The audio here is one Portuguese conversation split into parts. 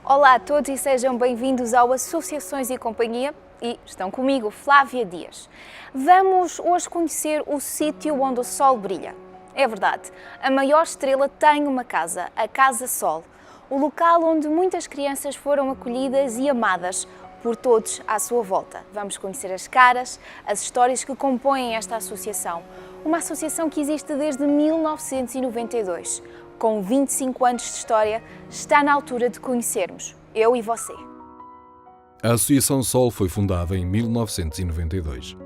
Olá a todos e sejam bem-vindos ao Associações e Companhia e estão comigo Flávia Dias. Vamos hoje conhecer o sítio onde o sol brilha. É verdade, a maior estrela tem uma casa, a Casa Sol, o local onde muitas crianças foram acolhidas e amadas por todos à sua volta. Vamos conhecer as caras, as histórias que compõem esta associação. Uma associação que existe desde 1992. Com 25 anos de história, está na altura de conhecermos, eu e você. A Associação Sol foi fundada em 1992.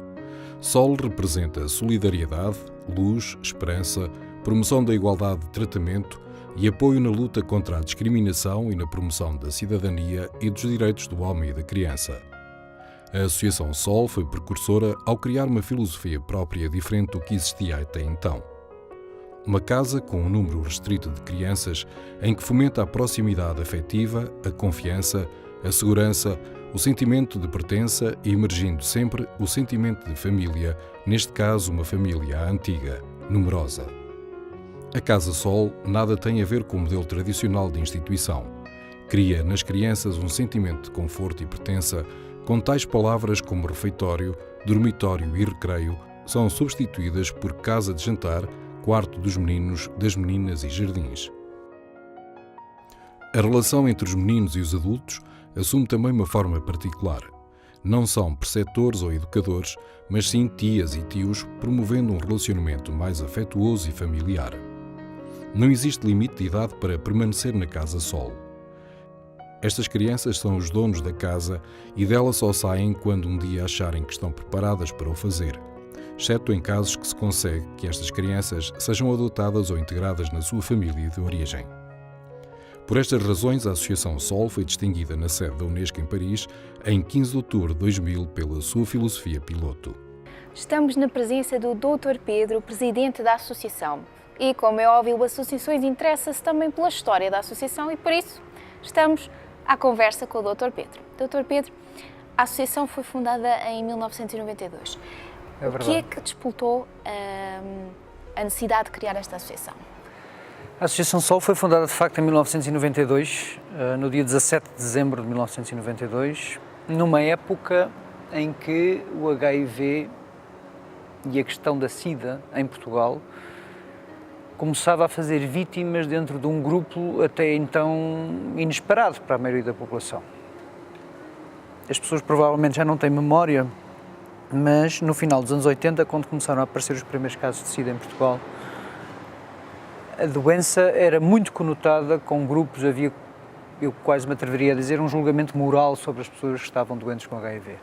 Sol representa solidariedade, luz, esperança, promoção da igualdade de tratamento e apoio na luta contra a discriminação e na promoção da cidadania e dos direitos do homem e da criança. A Associação Sol foi precursora ao criar uma filosofia própria diferente do que existia até então. Uma casa com um número restrito de crianças em que fomenta a proximidade afetiva, a confiança, a segurança, o sentimento de pertença e emergindo sempre o sentimento de família, neste caso uma família antiga, numerosa. A Casa Sol nada tem a ver com o modelo tradicional de instituição. Cria nas crianças um sentimento de conforto e pertença, com tais palavras como refeitório, dormitório e recreio são substituídas por casa de jantar, quarto dos meninos, das meninas e jardins. A relação entre os meninos e os adultos assume também uma forma particular. Não são preceptores ou educadores, mas sim tias e tios, promovendo um relacionamento mais afetuoso e familiar. Não existe limite de idade para permanecer na Casa Sol. Estas crianças são os donos da casa e dela só saem quando um dia acharem que estão preparadas para o fazer, exceto em casos que se consegue que estas crianças sejam adotadas ou integradas na sua família de origem. Por estas razões, a Associação Sol foi distinguida na sede da Unesco em Paris em 15 de outubro de 2000 pela sua filosofia piloto. Estamos na presença do Dr. Pedro, presidente da Associação. E, como é óbvio, o Associações interessa-se também pela história da Associação e, por isso, estamos à conversa com o Dr. Pedro. Dr. Pedro, a Associação foi fundada em 1992. É verdade. O que é que disputou a necessidade de criar esta associação? A Associação Sol foi fundada, de facto, em 1992, no dia 17 de dezembro de 1992, numa época em que o HIV e a questão da SIDA em Portugal começava a fazer vítimas dentro de um grupo até então inesperado para a maioria da população. As pessoas provavelmente já não têm memória, mas no final dos anos 80, quando começaram a aparecer os primeiros casos de SIDA em Portugal, a doença era muito conotada com grupos, havia, eu quase me atreveria a dizer, um julgamento moral sobre as pessoas que estavam doentes com HIV.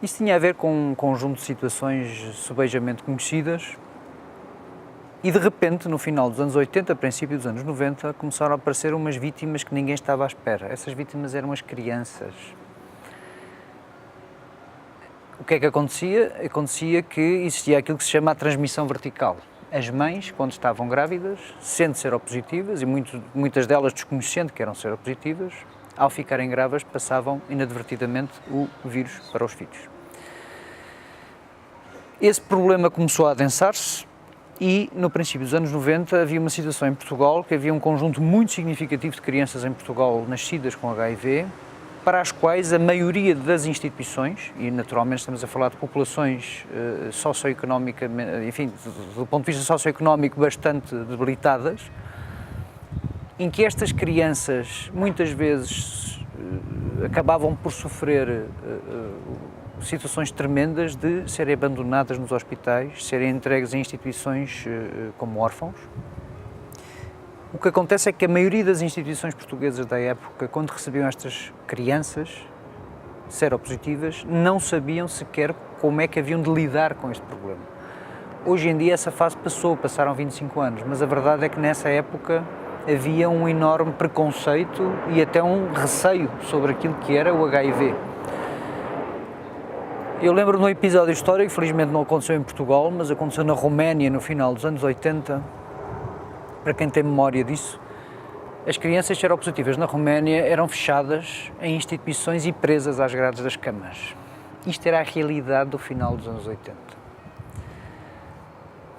Isso tinha a ver com um conjunto de situações subejamente conhecidas e, de repente, no final dos anos 80, princípio dos anos 90, começaram a aparecer umas vítimas que ninguém estava à espera. Essas vítimas eram as crianças. O que é que acontecia? Acontecia que existia aquilo que se chama a transmissão vertical. As mães, quando estavam grávidas, sendo seropositivas, e muitas delas desconhecendo que eram seropositivas, ao ficarem grávidas passavam inadvertidamente o vírus para os filhos. Esse problema começou a adensar-se e, no princípio dos anos 90, havia uma situação em Portugal que havia um conjunto muito significativo de crianças em Portugal nascidas com HIV, para as quais a maioria das instituições, e naturalmente estamos a falar de populações socioeconómicamente, enfim, do ponto de vista socioeconómico bastante debilitadas, em que estas crianças muitas vezes acabavam por sofrer situações tremendas de serem abandonadas nos hospitais, serem entregues em instituições como órfãos. O que acontece é que a maioria das instituições portuguesas da época, quando recebiam estas crianças seropositivas, não sabiam sequer como é que haviam de lidar com este problema. Hoje em dia essa fase passaram 25 anos, mas a verdade é que nessa época havia um enorme preconceito e até um receio sobre aquilo que era o HIV. Eu lembro de um episódio histórico, felizmente não aconteceu em Portugal, mas aconteceu na Roménia no final dos anos 80, para quem tem memória disso. As crianças seropositivas na Roménia eram fechadas em instituições e presas às grades das camas. Isto era a realidade do final dos anos 80.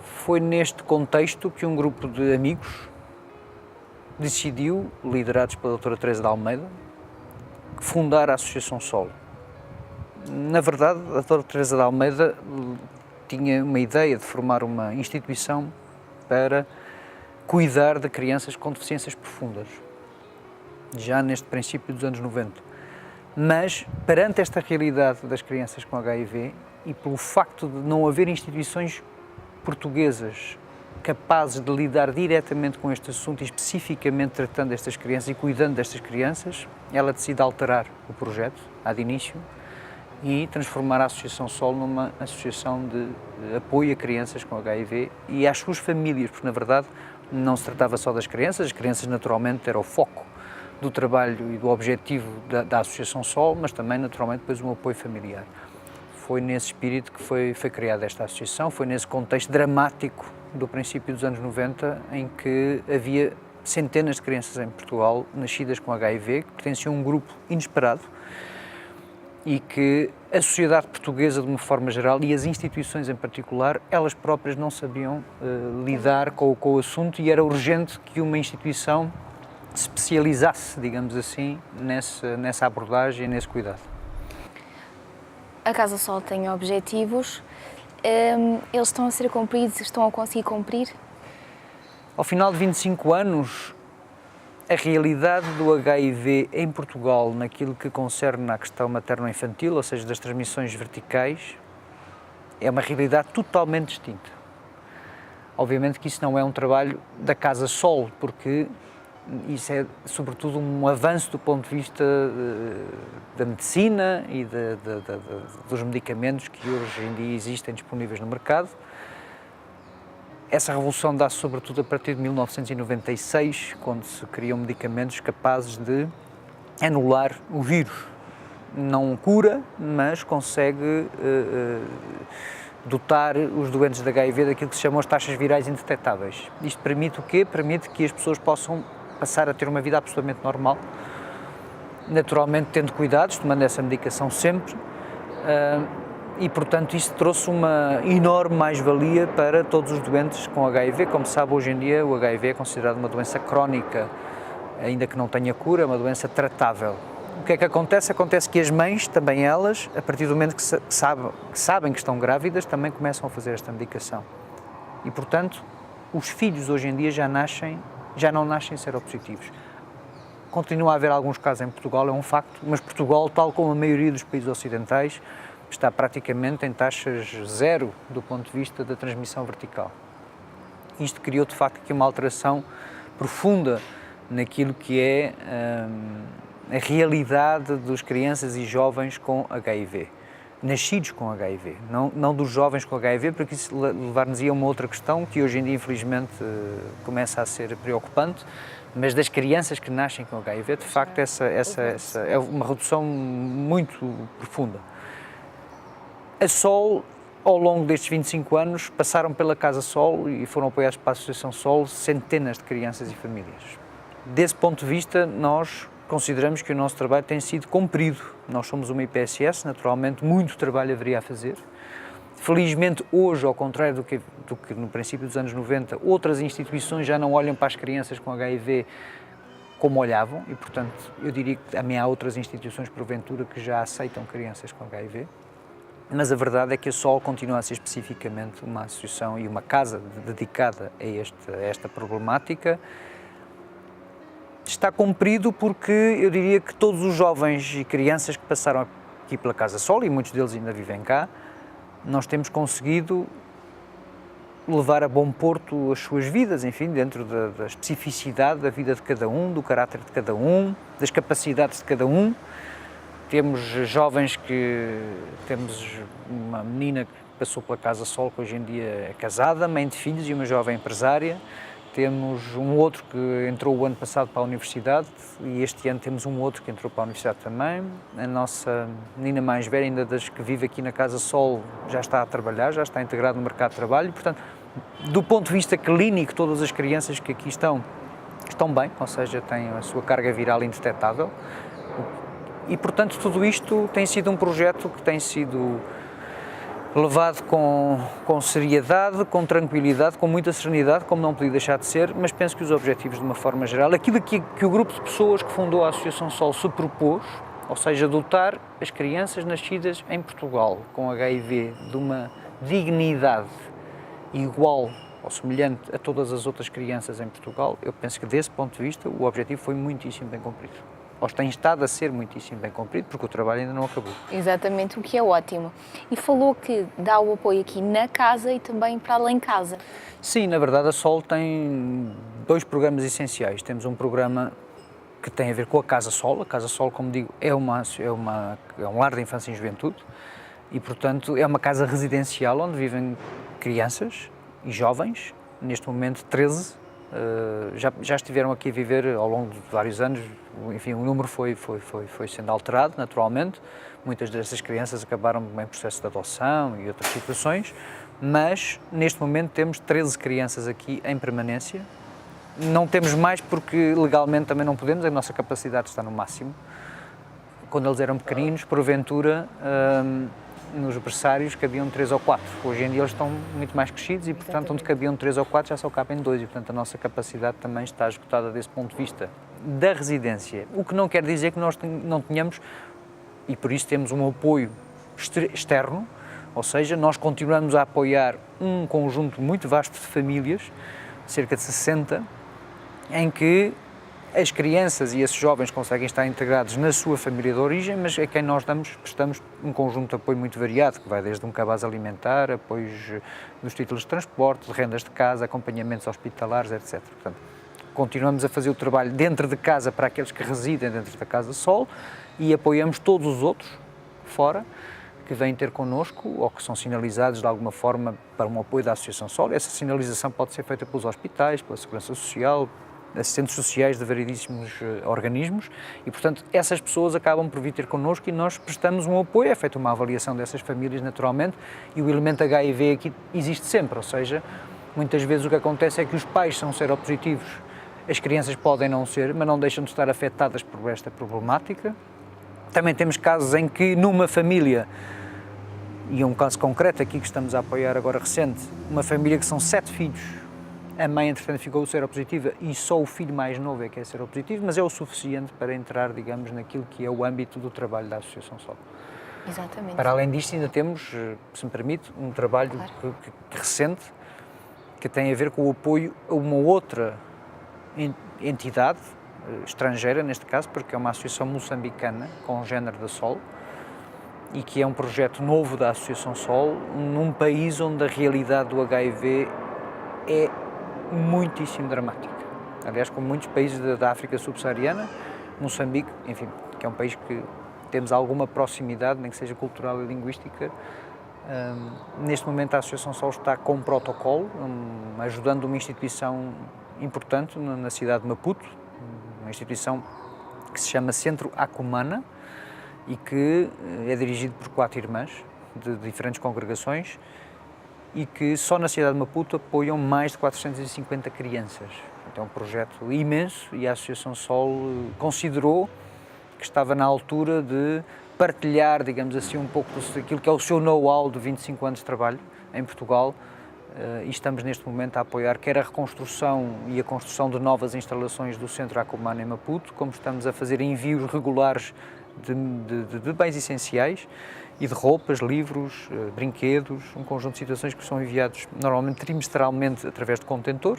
Foi neste contexto que um grupo de amigos decidiu, liderados pela doutora Teresa de Almeida, fundar a Associação Sol. Na verdade, a doutora Teresa de Almeida tinha uma ideia de formar uma instituição para cuidar de crianças com deficiências profundas, já neste princípio dos anos 90. Mas, perante esta realidade das crianças com HIV e pelo facto de não haver instituições portuguesas capazes de lidar diretamente com este assunto e especificamente tratando estas crianças e cuidando destas crianças, ela decide alterar o projeto, de início, e transformar a Associação Sol numa associação de apoio a crianças com HIV e às suas famílias, porque na verdade não se tratava só das crianças, as crianças naturalmente era o foco do trabalho e do objetivo da Associação Sol, mas também naturalmente depois um apoio familiar. Foi nesse espírito que foi criada esta associação, foi nesse contexto dramático do princípio dos anos 90, em que havia centenas de crianças em Portugal nascidas com HIV, que pertenciam a um grupo inesperado e que a sociedade portuguesa, de uma forma geral, e as instituições em particular, elas próprias não sabiam lidar com o assunto, e era urgente que uma instituição se especializasse, digamos assim, nessa abordagem e nesse cuidado. A Casa Sol tem objetivos, eles estão a ser cumpridos, estão a conseguir cumprir? Ao final de 25 anos, a realidade do HIV em Portugal, naquilo que concerne à questão materno-infantil, ou seja, das transmissões verticais, é uma realidade totalmente distinta. Obviamente que isso não é um trabalho da Casa Sol, porque isso é, sobretudo, um avanço do ponto de vista da medicina e dos medicamentos que hoje em dia existem disponíveis no mercado. Essa revolução dá-se sobretudo a partir de 1996, quando se criam medicamentos capazes de anular o vírus. Não cura, mas consegue dotar os doentes de HIV daquilo que se chamam as taxas virais indetectáveis. Isto permite o quê? Permite que as pessoas possam passar a ter uma vida absolutamente normal, naturalmente tendo cuidados, tomando essa medicação sempre, e portanto isso trouxe uma enorme mais-valia para todos os doentes com HIV. Como se sabe, hoje em dia o HIV é considerado uma doença crónica, ainda que não tenha cura, é uma doença tratável. O que é que acontece? Acontece que as mães, também elas, a partir do momento que sabem que estão grávidas, também começam a fazer esta medicação. E portanto, os filhos hoje em dia já não nascem seropositivos. Continua a haver alguns casos em Portugal, é um facto, mas Portugal, tal como a maioria dos países ocidentais, está praticamente em taxas zero do ponto de vista da transmissão vertical. Isto criou, de facto, aqui uma alteração profunda naquilo que é a realidade dos crianças e jovens com HIV, nascidos com HIV, não dos jovens com HIV, porque isso levar-nos a uma outra questão que hoje em dia, infelizmente, começa a ser preocupante, mas das crianças que nascem com HIV, de facto, essa é uma redução muito profunda. A Sol, ao longo destes 25 anos, passaram pela Casa Sol e foram apoiados pela Associação Sol centenas de crianças e famílias. Desse ponto de vista, nós consideramos que o nosso trabalho tem sido cumprido. Nós somos uma IPSS, naturalmente muito trabalho haveria a fazer. Felizmente, hoje, ao contrário do que no princípio dos anos 90, outras instituições já não olham para as crianças com HIV como olhavam e, portanto, eu diria que também há outras instituições, porventura, que já aceitam crianças com HIV. Mas a verdade é que a Sol continua a ser especificamente uma associação e uma casa dedicada a esta problemática. Está cumprido porque eu diria que todos os jovens e crianças que passaram aqui pela Casa Sol, e muitos deles ainda vivem cá, nós temos conseguido levar a bom porto as suas vidas, enfim, dentro da especificidade da vida de cada um, do caráter de cada um, das capacidades de cada um. Temos jovens temos uma menina que passou pela Casa Sol, que hoje em dia é casada, mãe de filhos e uma jovem empresária. Temos um outro que entrou o ano passado para a universidade e este ano temos um outro que entrou para a universidade também. A nossa menina mais velha, ainda das que vive aqui na Casa Sol, já está a trabalhar, já está integrada no mercado de trabalho. Portanto, do ponto de vista clínico, todas as crianças que aqui estão bem, ou seja, têm a sua carga viral indetectável. E, portanto, tudo isto tem sido um projeto que tem sido levado com seriedade, com tranquilidade, com muita serenidade, como não podia deixar de ser, mas penso que os objetivos, de uma forma geral, aquilo que o grupo de pessoas que fundou a Associação Sol se propôs, ou seja, dotar as crianças nascidas em Portugal com HIV de uma dignidade igual ou semelhante a todas as outras crianças em Portugal, eu penso que desse ponto de vista o objetivo foi muitíssimo bem cumprido. Ou tem estado a ser muitíssimo bem cumprido, porque o trabalho ainda não acabou. Exatamente, o que é ótimo. E falou que dá o apoio aqui na casa e também para além de casa. Sim, na verdade a Sol tem 2 programas essenciais. Temos um programa que tem a ver com a Casa Sol. A Casa Sol, como digo, é um lar de infância e juventude e, portanto, é uma casa residencial onde vivem crianças e jovens, neste momento 13, já estiveram aqui a viver ao longo de vários anos, enfim, o número foi sendo alterado naturalmente, muitas dessas crianças acabaram em processo de adoção e outras situações, mas neste momento temos 13 crianças aqui em permanência. Não temos mais porque legalmente também não podemos, a nossa capacidade está no máximo. Quando eles eram pequeninos, porventura, nos berçários cabiam 3 ou 4. Hoje em dia eles estão muito mais crescidos e, portanto, onde cabiam 3 ou 4 já só cabem 2 e, portanto, a nossa capacidade também está esgotada desse ponto de vista da residência. O que não quer dizer que nós não tenhamos, e por isso temos um apoio externo, ou seja, nós continuamos a apoiar um conjunto muito vasto de famílias, cerca de 60, em que as crianças e esses jovens conseguem estar integrados na sua família de origem, mas a quem nós prestamos um conjunto de apoio muito variado, que vai desde um cabaz alimentar, apoios dos títulos de transporte, de rendas de casa, acompanhamentos hospitalares, etc. Portanto, continuamos a fazer o trabalho dentro de casa para aqueles que residem dentro da Casa Sol e apoiamos todos os outros fora que vêm ter connosco ou que são sinalizados de alguma forma para um apoio da Associação Sol. Essa sinalização pode ser feita pelos hospitais, pela Segurança Social, assistentes sociais de variedíssimos organismos e, portanto, essas pessoas acabam por vir ter connosco e nós prestamos um apoio, é feita uma avaliação dessas famílias naturalmente e o elemento HIV aqui existe sempre, ou seja, muitas vezes o que acontece é que os pais são seropositivos, as crianças podem não ser, mas não deixam de estar afetadas por esta problemática. Também temos casos em que numa família, e é um caso concreto aqui que estamos a apoiar agora recente, uma família que são 7 filhos, a mãe, entretanto, ficou seropositiva e só o filho mais novo é que é seropositivo, mas é o suficiente para entrar, digamos, naquilo que é o âmbito do trabalho da Associação Sol. Exatamente. Para além disto, ainda temos, se me permite, um trabalho recente que tem a ver com o apoio a uma outra entidade estrangeira, neste caso, porque é uma associação moçambicana com o género da Sol, e que é um projeto novo da Associação Sol, num país onde a realidade do HIV é muitíssimo dramática. Aliás, como muitos países da África subsaariana, Moçambique, enfim, que é um país que temos alguma proximidade, nem que seja cultural e linguística, neste momento a Associação Sol está com um protocolo, ajudando uma instituição importante na cidade de Maputo, uma instituição que se chama Centro Acumana e que é dirigido por 4 irmãs de diferentes congregações e que só na cidade de Maputo apoiam mais de 450 crianças. Então é um projeto imenso e a Associação Sol considerou que estava na altura de partilhar, digamos assim, um pouco daquilo que é o seu know-how de 25 anos de trabalho em Portugal e estamos neste momento a apoiar quer a reconstrução e a construção de novas instalações do Centro Acumana em Maputo, como estamos a fazer envios regulares de bens essenciais e de roupas, livros, brinquedos, um conjunto de situações que são enviados normalmente trimestralmente através de contentor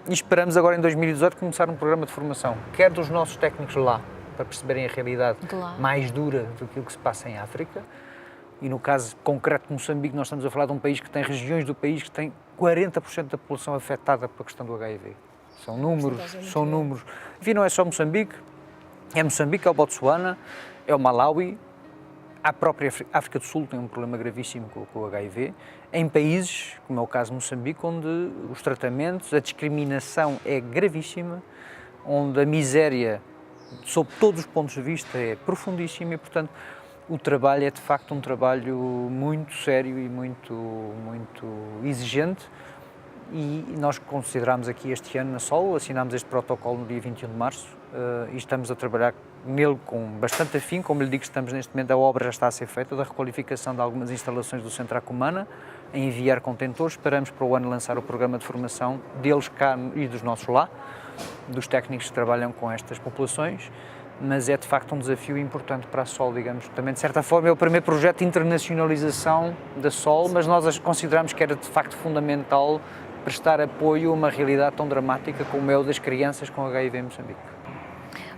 e esperamos agora em 2018 começar um programa de formação, quer dos nossos técnicos lá, para perceberem a realidade mais dura do que se passa em África e no caso concreto de Moçambique nós estamos a falar de um país que tem regiões do país que tem 40% da população afetada pela questão do HIV. São números. Enfim, não é só Moçambique, é o Botsuana, é o Malawi, a própria África do Sul tem um problema gravíssimo com o HIV, em países, como é o caso de Moçambique, onde os tratamentos, a discriminação é gravíssima, onde a miséria, sob todos os pontos de vista, é profundíssima e, portanto, o trabalho é de facto um trabalho muito sério e muito exigente e nós consideramos aqui este ano na Sol, assinámos este protocolo no dia 21 de março, e estamos a trabalhar nele com bastante afinco. Como lhe digo, estamos neste momento, a obra já está a ser feita, da requalificação de algumas instalações do Centro Acumana, a enviar contentores. Esperamos para o ano lançar o programa de formação deles cá e dos nossos lá, dos técnicos que trabalham com estas populações, mas é de facto um desafio importante para a SOL, digamos. Também, de certa forma, é o primeiro projeto de internacionalização da SOL, mas nós consideramos que era de facto fundamental prestar apoio a uma realidade tão dramática como é o das crianças com HIV em Moçambique.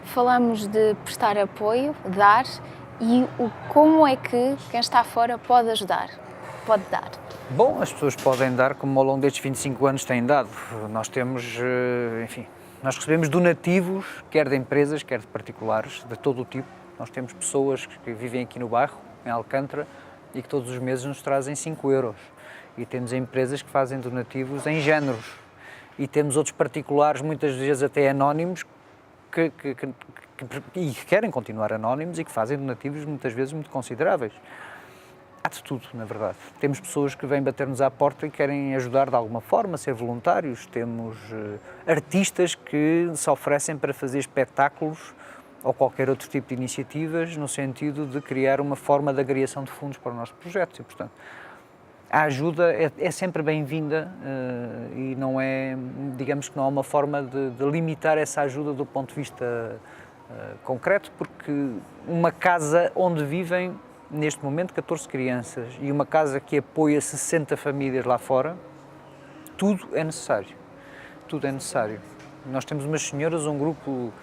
Falamos de prestar apoio, dar, e como é que quem está fora pode ajudar, pode dar? Bom, as pessoas podem dar como ao longo destes 25 anos têm dado. Nós temos, enfim, nós recebemos donativos, quer de empresas, quer de particulares, de todo o tipo. Nós temos pessoas que vivem aqui no bairro, em Alcântara, e que todos os meses nos trazem 5 euros. E temos empresas que fazem donativos em géneros. E temos outros particulares, muitas vezes até anónimos, que querem continuar anónimos e que fazem donativos muitas vezes muito consideráveis. Há de tudo, na verdade. Temos pessoas que vêm bater-nos à porta e querem ajudar de alguma forma, ser voluntários. Temos artistas que se oferecem para fazer espetáculos ou qualquer outro tipo de iniciativas no sentido de criar uma forma de agregação de fundos para o nosso projeto. E, portanto, a ajuda é sempre bem-vinda e não é, digamos que não há uma forma de limitar essa ajuda do ponto de vista concreto, porque uma casa onde vivem neste momento 14 crianças e uma casa que apoia 60 famílias lá fora, tudo é necessário, tudo é necessário. Nós temos umas senhoras, um grupo,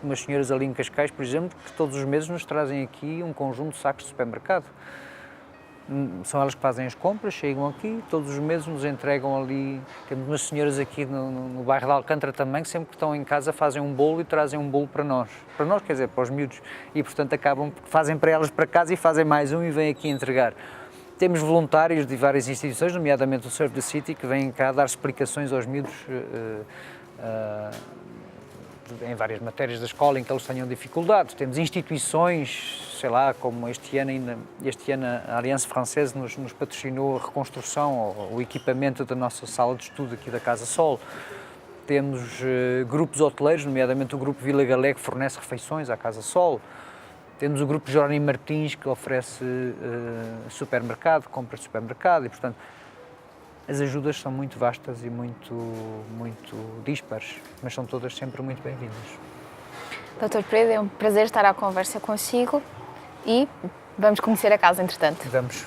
umas senhoras ali em Cascais, por exemplo, que todos os meses nos trazem aqui um conjunto de sacos de supermercado. São elas que fazem as compras, chegam aqui, todos os meses nos entregam ali. Temos umas senhoras aqui no bairro de Alcântara também, que sempre que estão em casa fazem um bolo e trazem um bolo para nós, quer dizer, para os miúdos, e portanto fazem para elas para casa e fazem mais um e vêm aqui entregar. Temos voluntários de várias instituições, nomeadamente o Serve the City, que vêm cá dar explicações aos miúdos em várias matérias da escola em que eles tenham dificuldades. Temos instituições, sei lá, como este ano a Aliança Française nos patrocinou a reconstrução, o equipamento da nossa sala de estudo aqui da Casa Sol. Temos grupos hoteleiros, nomeadamente o grupo Vila Galé, que fornece refeições à Casa Sol. Temos o grupo Jerónimo Martins, que oferece supermercado, compras de supermercado e, portanto, as ajudas são muito vastas e muito dispares, mas são todas sempre muito bem-vindas. Dr. Pedro, é um prazer estar à conversa consigo e vamos conhecer a casa, entretanto. Vamos.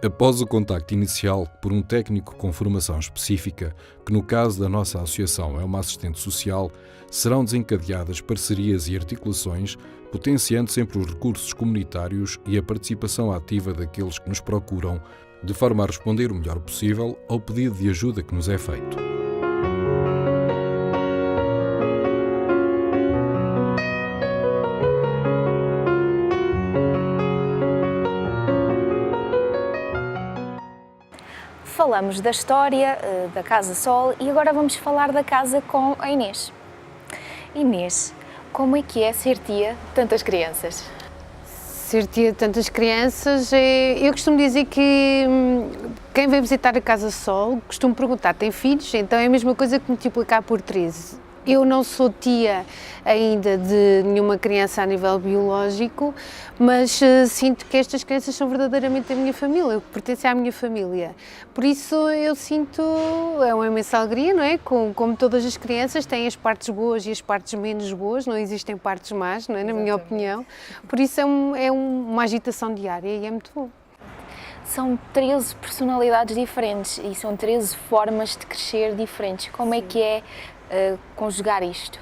Após o contacto inicial por um técnico com formação específica, que no caso da nossa associação é uma assistente social, serão desencadeadas parcerias e articulações, potenciando sempre os recursos comunitários e a participação ativa daqueles que nos procuram, de forma a responder o melhor possível ao pedido de ajuda que nos é feito. Falamos da história da Casa Sol e agora vamos falar da casa com a Inês. Inês, como é que é ser tia de tantas crianças? Ser tia de tantas crianças, eu costumo dizer que quem vem visitar a Casa Sol, costumo perguntar, tem filhos? Então é a mesma coisa que multiplicar por 13. Eu não sou tia ainda de nenhuma criança a nível biológico, mas sinto que estas crianças são verdadeiramente a minha família, que pertencem à minha família. Por isso eu sinto, é uma imensa alegria, não é? Como todas as crianças têm as partes boas e as partes menos boas, não existem partes más, não é? Na minha opinião. Por isso é uma agitação diária e é muito bom. São 13 personalidades diferentes e são 13 formas de crescer diferentes. Como é que é conjugar isto?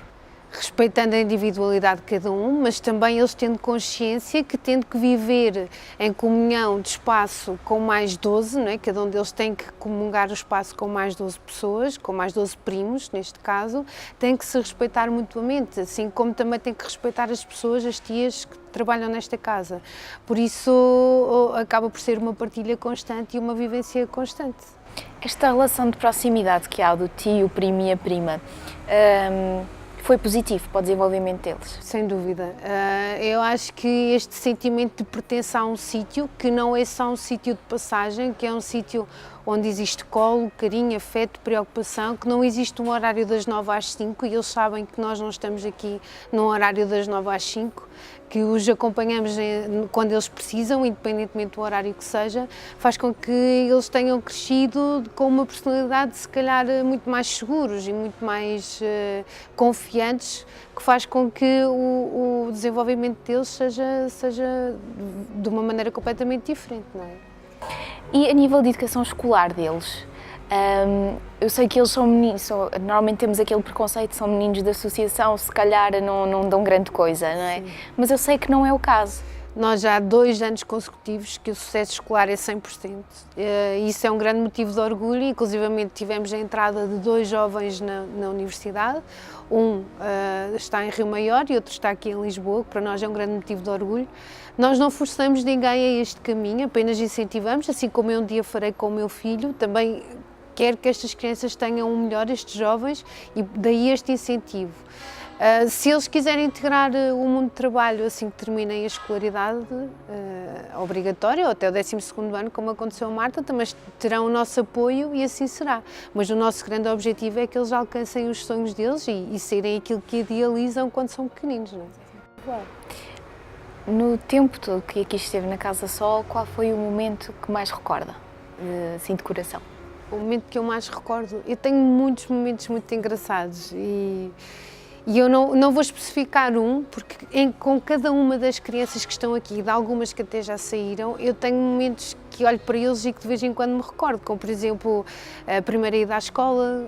Respeitando a individualidade de cada um, mas também eles tendo consciência que tendo que viver em comunhão de espaço com mais 12, não é? Cada um deles tem que comungar o espaço com mais 12 pessoas, com mais 12 primos, neste caso, tem que se respeitar mutuamente, assim como também tem que respeitar as pessoas, as tias que trabalham nesta casa. Por isso acaba por ser uma partilha constante e uma vivência constante. Esta relação de proximidade que há do tio, o primo e a prima foi positivo para o desenvolvimento deles? Sem dúvida. Eu acho que este sentimento de pertença a um sítio, que não é só um sítio de passagem, que é um sítio onde existe colo, carinho, afeto, preocupação, que não existe um horário das 9 às 5 e eles sabem que nós não estamos aqui num horário das 9 às 5, que os acompanhamos quando eles precisam, independentemente do horário que seja, faz com que eles tenham crescido com uma personalidade se calhar muito mais seguros e muito mais confiantes, que faz com que o desenvolvimento deles seja de uma maneira completamente diferente, não é? E a nível de educação escolar deles? Eu sei que eles são meninos, normalmente temos aquele preconceito, são meninos da associação, se calhar não dão grande coisa, não é? Sim. Mas eu sei que não é o caso. Nós já há 2 anos consecutivos que o sucesso escolar é 100%. Isso é um grande motivo de orgulho, inclusivamente tivemos a entrada de 2 jovens na universidade, um está em Rio Maior e outro está aqui em Lisboa, que para nós é um grande motivo de orgulho. Nós não forçamos ninguém a este caminho, apenas incentivamos, assim como eu um dia farei com o meu filho, também quero que estas crianças tenham o melhor, estes jovens, e daí este incentivo. Se eles quiserem integrar o mundo de trabalho assim que terminem a escolaridade obrigatória, ou até o 12º ano, como aconteceu a Marta, também terão o nosso apoio e assim será. Mas o nosso grande objetivo é que eles alcancem os sonhos deles e serem aquilo que idealizam quando são pequeninos. Não é? Claro. No tempo todo que aqui esteve na Casa Sol, qual foi o momento que mais recorda, assim, de coração? O momento que eu mais recordo, eu tenho muitos momentos muito engraçados e eu não vou especificar um, porque com cada uma das crianças que estão aqui, de algumas que até já saíram, eu tenho momentos que olho para eles e que de vez em quando me recordo, como por exemplo a primeira ida à escola,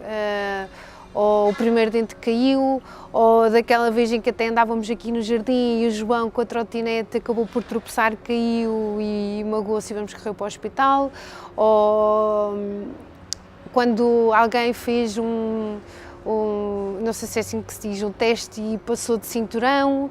ou o primeiro dente que caiu, ou daquela vez em que até andávamos aqui no jardim e o João com a trotinete acabou por tropeçar, caiu e magoou-se e tivemos que correr para o hospital, ou quando alguém fez não sei se é assim que se diz, um teste e passou de cinturão.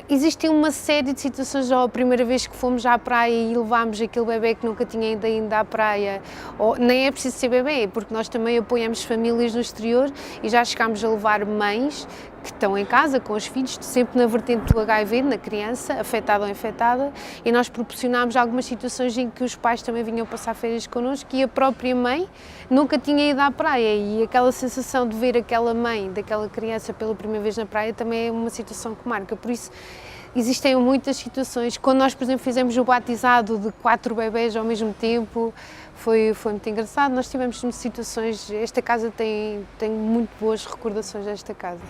Existem uma série de situações, ou a primeira vez que fomos à praia e levámos aquele bebê que nunca tinha ido ainda à praia, ou nem é preciso ser bebê, porque nós também apoiamos famílias no exterior e já chegámos a levar mães que estão em casa com os filhos, sempre na vertente do HIV, na criança, afetada ou infectada, e nós proporcionámos algumas situações em que os pais também vinham passar férias connosco e a própria mãe nunca tinha ido à praia, e aquela sensação de ver aquela mãe daquela criança pela primeira vez na praia também é uma situação que marca. Por isso, existem muitas situações. Quando nós, por exemplo, fizemos o batizado de 4 bebés ao mesmo tempo, foi muito engraçado. Nós tivemos situações, esta casa tem muito boas recordações desta casa.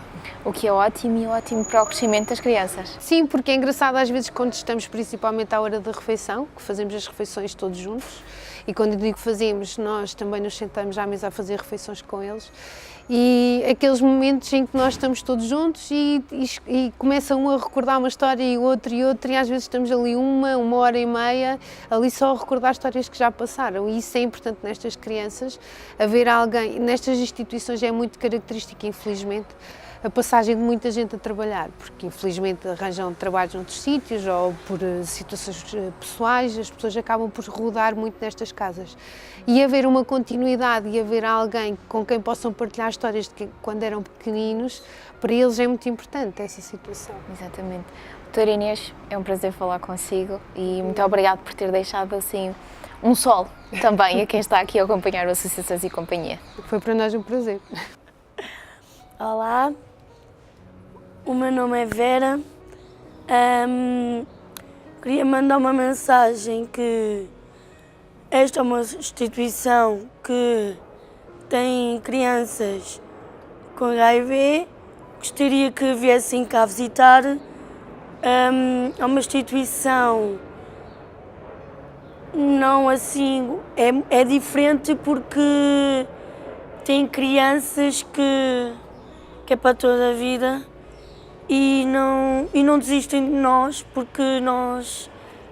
O que é ótimo e ótimo para o crescimento das crianças. Sim, porque é engraçado às vezes quando estamos principalmente à hora da refeição, que fazemos as refeições todos juntos, e quando eu digo fazemos, nós também nos sentamos à mesa a fazer refeições com eles, e aqueles momentos em que nós estamos todos juntos e começa um a recordar uma história e outro, e às vezes estamos ali uma hora e meia, ali só a recordar histórias que já passaram, e isso é importante nestas crianças, haver alguém, nestas instituições é muito característico, infelizmente, a passagem de muita gente a trabalhar, porque infelizmente arranjam trabalhos noutros sítios ou por situações pessoais, as pessoas acabam por rodar muito nestas casas. E haver uma continuidade e haver alguém com quem possam partilhar histórias de que, quando eram pequeninos, para eles é muito importante essa situação. Exatamente. Doutora Inês, é um prazer falar consigo e muito obrigado por ter deixado assim um sol também a quem está aqui a acompanhar o Associações e Companhia. Foi para nós um prazer. Olá, o meu nome é Vera. Queria mandar uma mensagem que esta é uma instituição que tem crianças com HIV. Gostaria que viessem cá visitar. É uma instituição não assim, é diferente porque tem crianças que é para toda a vida e não desistem de nós, porque nós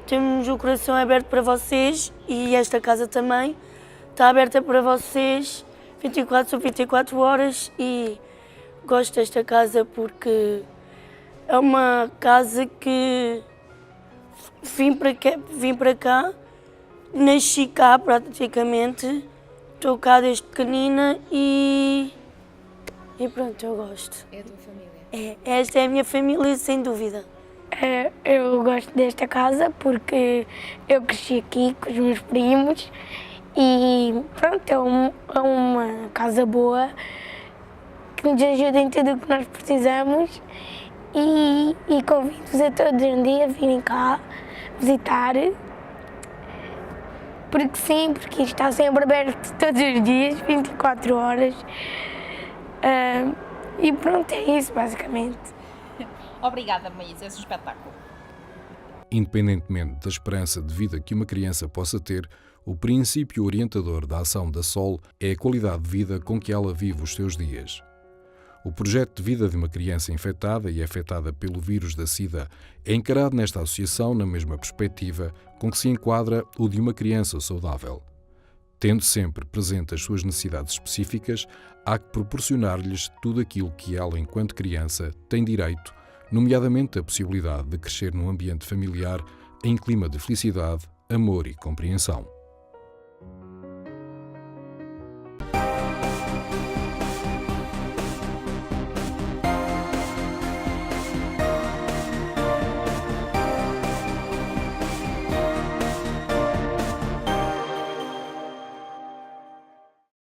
temos o coração aberto para vocês e esta casa também está aberta para vocês 24 sobre 24 horas e gosto desta casa porque é uma casa que vim para cá, nasci cá praticamente, estou cá desde pequenina e pronto, eu gosto. É a tua família? Esta é a minha família, sem dúvida. Eu gosto desta casa porque eu cresci aqui com os meus primos E pronto, é uma casa boa que nos ajuda em tudo o que nós precisamos e convido-vos a todos um dia a virem cá visitar, porque sim, porque isto está sempre aberto todos os dias, 24 horas. E pronto, é isso basicamente. Obrigada, Maísa, esse espetáculo. Independentemente da esperança de vida que uma criança possa ter, o princípio orientador da ação da SOL é a qualidade de vida com que ela vive os seus dias. O projeto de vida de uma criança infectada e afetada pelo vírus da SIDA é encarado nesta associação na mesma perspectiva com que se enquadra o de uma criança saudável. Tendo sempre presente as suas necessidades específicas, há que proporcionar-lhes tudo aquilo que ela, enquanto criança, tem direito, nomeadamente a possibilidade de crescer num ambiente familiar em clima de felicidade, amor e compreensão.